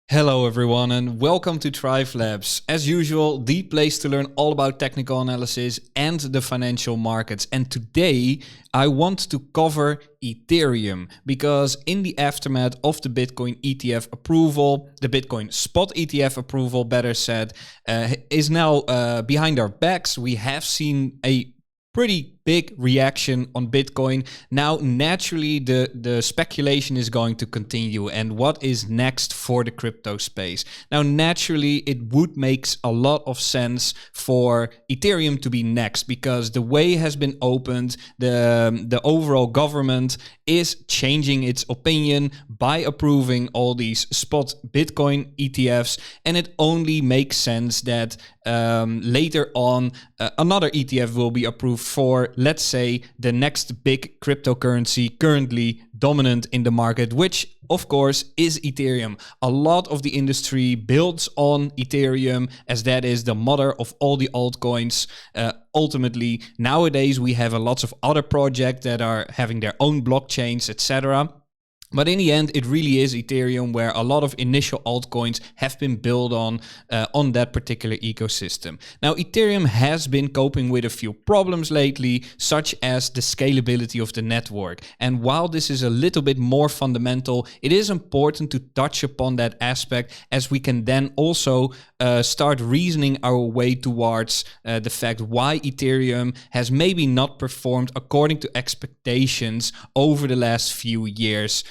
Hello everyone and welcome to Thrive Labs. As usual, the place to learn all about technical analysis and the financial markets. And today I want to cover Ethereum because in the aftermath of the Bitcoin ETF approval, the Bitcoin spot ETF approval, better said, is now behind our backs. We have seen a pretty big reaction on Bitcoin. Now, naturally, the speculation is going to continue. And what is next for the crypto space? Now, naturally, it would make a lot of sense for Ethereum to be next because the way has been opened. The overall government is changing its opinion by approving all these spot Bitcoin ETFs. And it only makes sense that later on, another ETF will be approved for, let's say, the next big cryptocurrency currently dominant in the market, which of course is Ethereum. A lot of the industry builds on Ethereum as that is the mother of all the altcoins. Ultimately, nowadays we have a lot of other projects that are having their own blockchains, etc. But in the end, it really is Ethereum where a lot of initial altcoins have been built on that particular ecosystem. Now, Ethereum has been coping with a few problems lately, such as the scalability of the network. And while this is a little bit more fundamental, it is important to touch upon that aspect as we can then also start reasoning our way towards the fact why Ethereum has maybe not performed according to expectations over the last few years.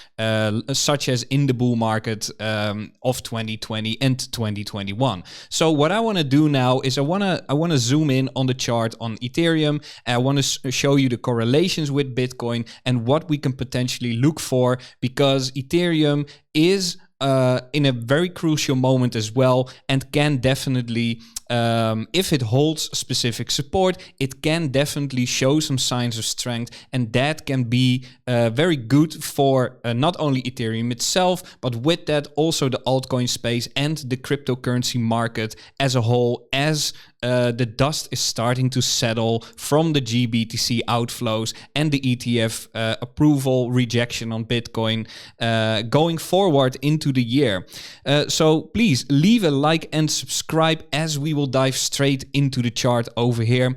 Such as in the bull market of 2020 and 2021. So what I want to do now is I want to zoom in on the chart on Ethereum. I want to show you the correlations with Bitcoin and what we can potentially look for, because Ethereum is in a very crucial moment as well, and can definitely, if it holds specific support, it can definitely show some signs of strength, and that can be very good for not only Ethereum itself, but with that also the altcoin space and the cryptocurrency market as a whole, as the dust is starting to settle from the GBTC outflows and the ETF approval rejection on Bitcoin going forward into the year. So please leave a like and subscribe as we will dive straight into the chart over here.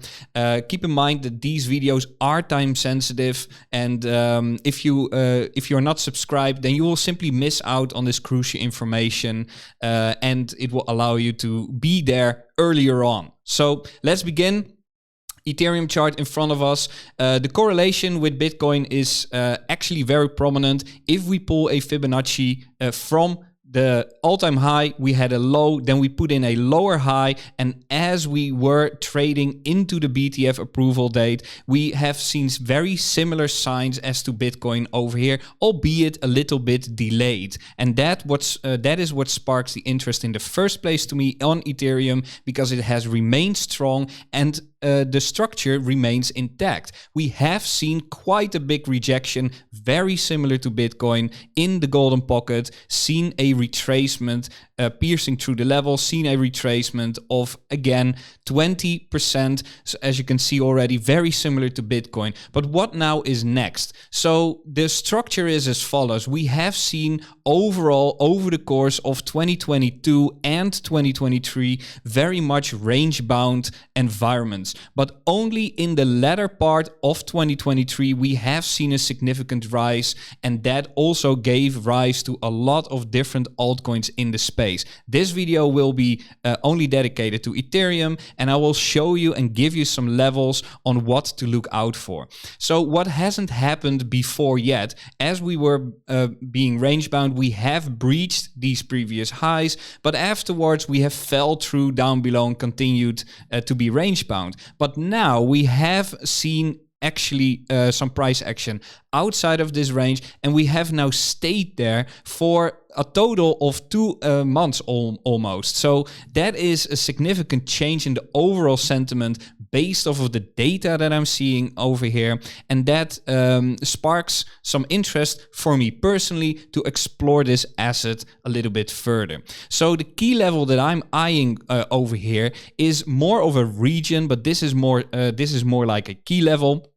Keep in mind that these videos are time sensitive, and if you're not subscribed, then you will simply miss out on this crucial information, and it will allow you to be there earlier on. So let's begin. Ethereum chart in front of us. The correlation with Bitcoin is actually very prominent. If we pull a Fibonacci from the all-time high, we had a low, then we put in a lower high, and as we were trading into the BTF approval date, we have seen very similar signs as to Bitcoin over here, albeit a little bit delayed. And that is what sparks the interest in the first place to me on Ethereum, because it has remained strong and the structure remains intact. We have seen quite a big rejection, very similar to Bitcoin, in the golden pocket, seen a retracement piercing through the level, seen a retracement of, again, 20%. So as you can see already, very similar to Bitcoin. But what now is next? So the structure is as follows. We have seen overall, over the course of 2022 and 2023, very much range-bound environments. But only in the latter part of 2023, we have seen a significant rise, and that also gave rise to a lot of different altcoins in the space. This video will be only dedicated to Ethereum, and I will show you and give you some levels on what to look out for. So what hasn't happened before yet, as we were being range bound, we have breached these previous highs, but afterwards we have fell through down below and continued to be range bound. But now we have seen actually some price action outside of this range, and we have now stayed there for a total of 2 months almost. So that is a significant change in the overall sentiment based off of the data that I'm seeing over here, and that sparks some interest for me personally to explore this asset a little bit further. So the key level that I'm eyeing over here is more of a region, but this is more like a key level.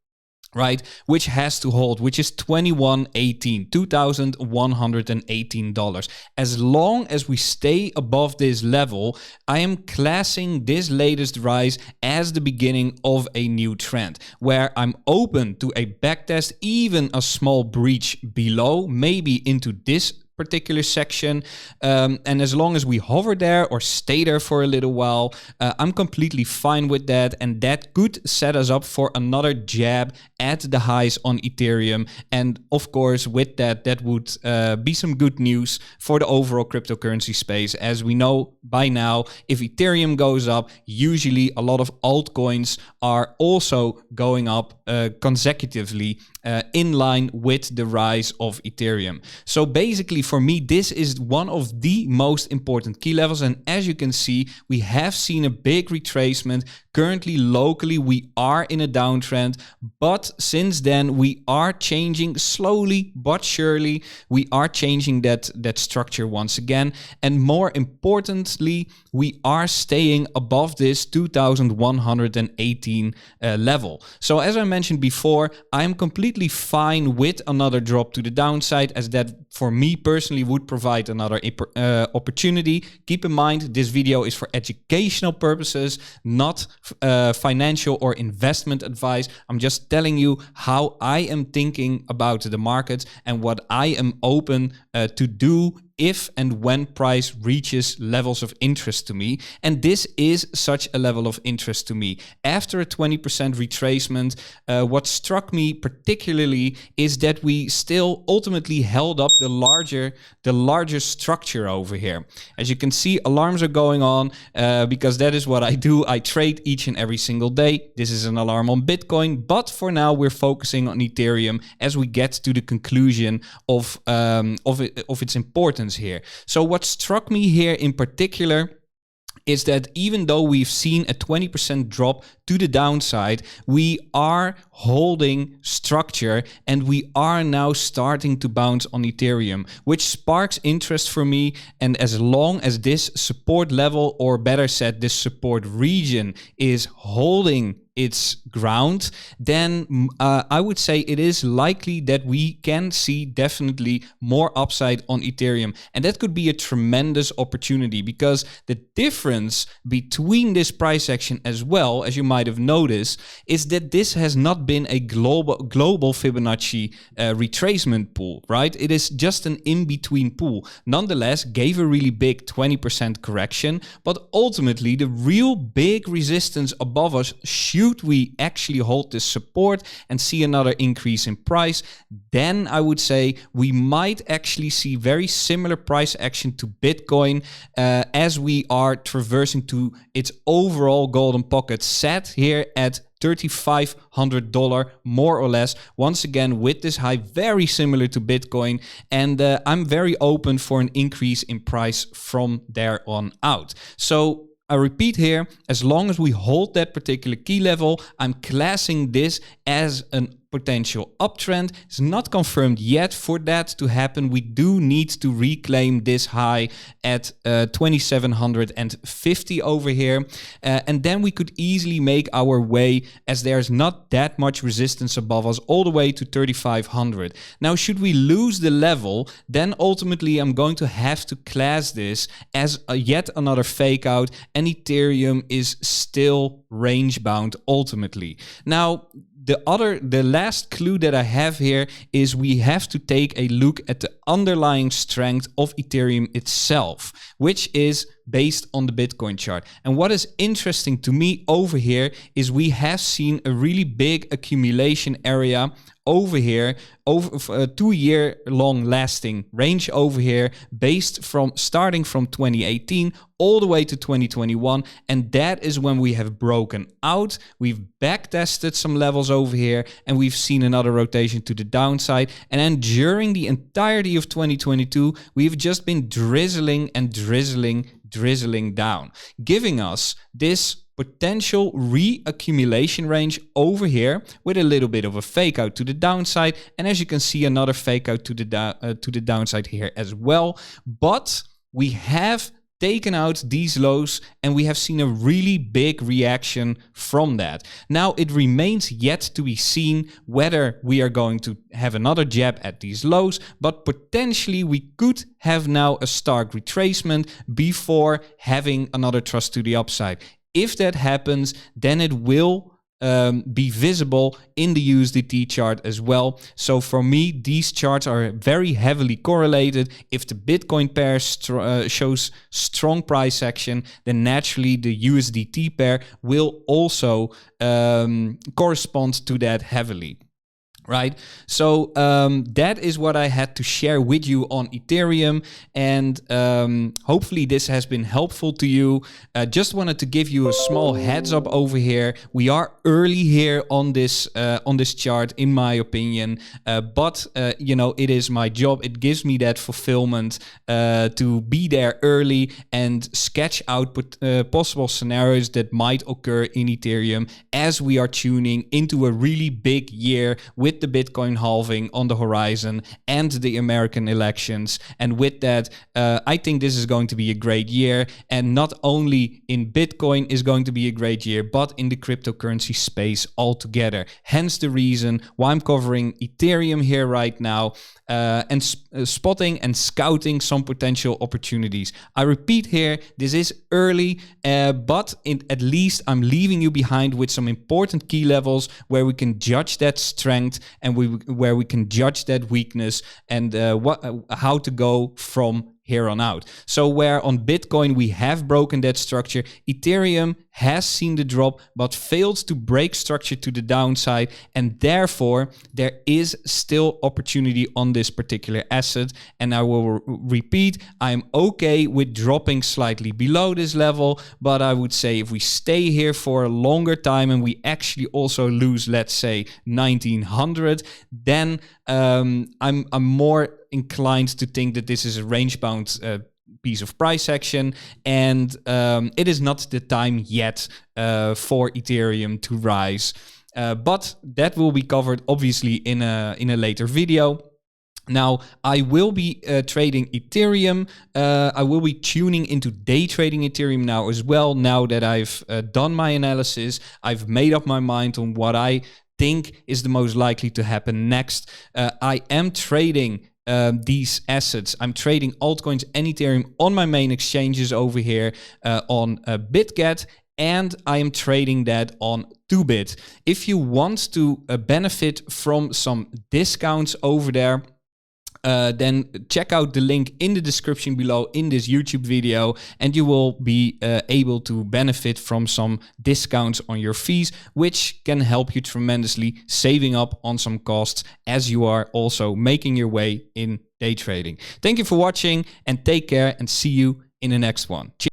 right? Which has to hold, which is $2,118. As long as we stay above this level, I am classing this latest rise as the beginning of a new trend, where I'm open to a backtest, even a small breach below, maybe into this particular section, and as long as we hover there or stay there for a little while, I'm completely fine with that, and that could set us up for another jab at the highs on Ethereum. And of course, with that would be some good news for the overall cryptocurrency space. As we know by now, if Ethereum goes up, usually a lot of altcoins are also going up consecutively in line with the rise of Ethereum. So basically, for me, this is one of the most important key levels. And as you can see, we have seen a big retracement. Currently, locally, we are in a downtrend, but since then we are changing slowly but surely. We are changing that structure once again, and more importantly, we are staying above this 2,118 level. So as I mentioned before, I'm completely fine with another drop to the downside, as that for me personally would provide another opportunity. Keep in mind, this video is for educational purposes, not financial or investment advice. I'm just telling you how I am thinking about the market and what I am open to do if and when price reaches levels of interest to me. And this is such a level of interest to me. After a 20% retracement, what struck me particularly is that we still ultimately held up the larger structure over here. As you can see, alarms are going on because that is what I do. I trade each and every single day. This is an alarm on Bitcoin, but for now we're focusing on Ethereum as we get to the conclusion of its importance here. So what struck me here in particular is that even though we've seen a 20% drop to the downside, we are holding structure and we are now starting to bounce on Ethereum, which sparks interest for me. And as long as this support level, or better said, this support region, is holding its ground, then I would say it is likely that we can see definitely more upside on Ethereum. And that could be a tremendous opportunity, because the difference between this price action, as well, as you might have noticed, is that this has not been a global Fibonacci retracement pool, right? It is just an in-between pool. Nonetheless, gave a really big 20% correction, but ultimately the real big resistance above us, should we actually hold this support and see another increase in price, then I would say we might actually see very similar price action to Bitcoin as we are traversing to its overall golden pocket, set here at $3,500 more or less, once again with this high very similar to Bitcoin. And I'm very open for an increase in price from there on out. So I repeat here, as long as we hold that particular key level, I'm classing this as a potential uptrend. It's not confirmed yet. For that to happen, we do need to reclaim this high at 2,750 over here. And then we could easily make our way, as there's not that much resistance above us, all the way to 3,500. Now, should we lose the level, then ultimately I'm going to have to class this as yet another fake out, and Ethereum is still range bound ultimately. Now, the last clue that I have here is we have to take a look at the underlying strength of Ethereum itself, which is based on the Bitcoin chart. And what is interesting to me over here is we have seen a really big accumulation area over here, over a 2-year long lasting range over here, starting from 2018 all the way to 2021. And that is when we have broken out. We've backtested some levels over here, and we've seen another rotation to the downside. And then during the entirety of 2022, we've just been drizzling down, giving us this potential reaccumulation range over here with a little bit of a fake out to the downside. And as you can see, another fake out to the downside here as well. But we have taken out these lows, and we have seen a really big reaction from that. Now it remains yet to be seen whether we are going to have another jab at these lows, but potentially we could have now a stark retracement before having another thrust to the upside. If that happens, then it will be visible in the USDT chart as well. So for me, these charts are very heavily correlated. If the Bitcoin pair shows strong price action, then naturally the USDT pair will also correspond to that heavily. Right, so that is what I had to share with you on Ethereum, and hopefully this has been helpful to you. Just wanted to give you a small heads up over here. We are early here on this chart, in my opinion, but you know, it is my job. It gives me that fulfillment to be there early and sketch out possible scenarios that might occur in Ethereum as we are tuning into a really big year with the Bitcoin halving on the horizon and the American elections. And with that, I think this is going to be a great year. And not only in Bitcoin is going to be a great year, but in the cryptocurrency space altogether. Hence the reason why I'm covering Ethereum here right now, and spotting and scouting some potential opportunities. I repeat here, this is early, but at least I'm leaving you behind with some important key levels where we can judge that strength and where we can judge that weakness, and how to go from here on out. So where on Bitcoin we have broken that structure, Ethereum has seen the drop but failed to break structure to the downside, and therefore there is still opportunity on this particular asset. And I will repeat, I'm okay with dropping slightly below this level, but I would say if we stay here for a longer time and we actually also lose, let's say 1900, then I'm more inclined to think that this is a range-bound piece of price action, and it is not the time yet for Ethereum to rise. But that will be covered obviously in a later video. Now, I will be trading Ethereum. I will be tuning into day trading Ethereum now as well. Now that I've done my analysis, I've made up my mind on what I think is the most likely to happen next. I am trading these assets. I'm trading altcoins and Ethereum on my main exchanges over here on BitGet, and I am trading that on 2bit. If you want to benefit from some discounts over there, then check out the link in the description below in this YouTube video, and you will be able to benefit from some discounts on your fees, which can help you tremendously saving up on some costs as you are also making your way in day trading. Thank you for watching, and take care, and see you in the next one. Cheers.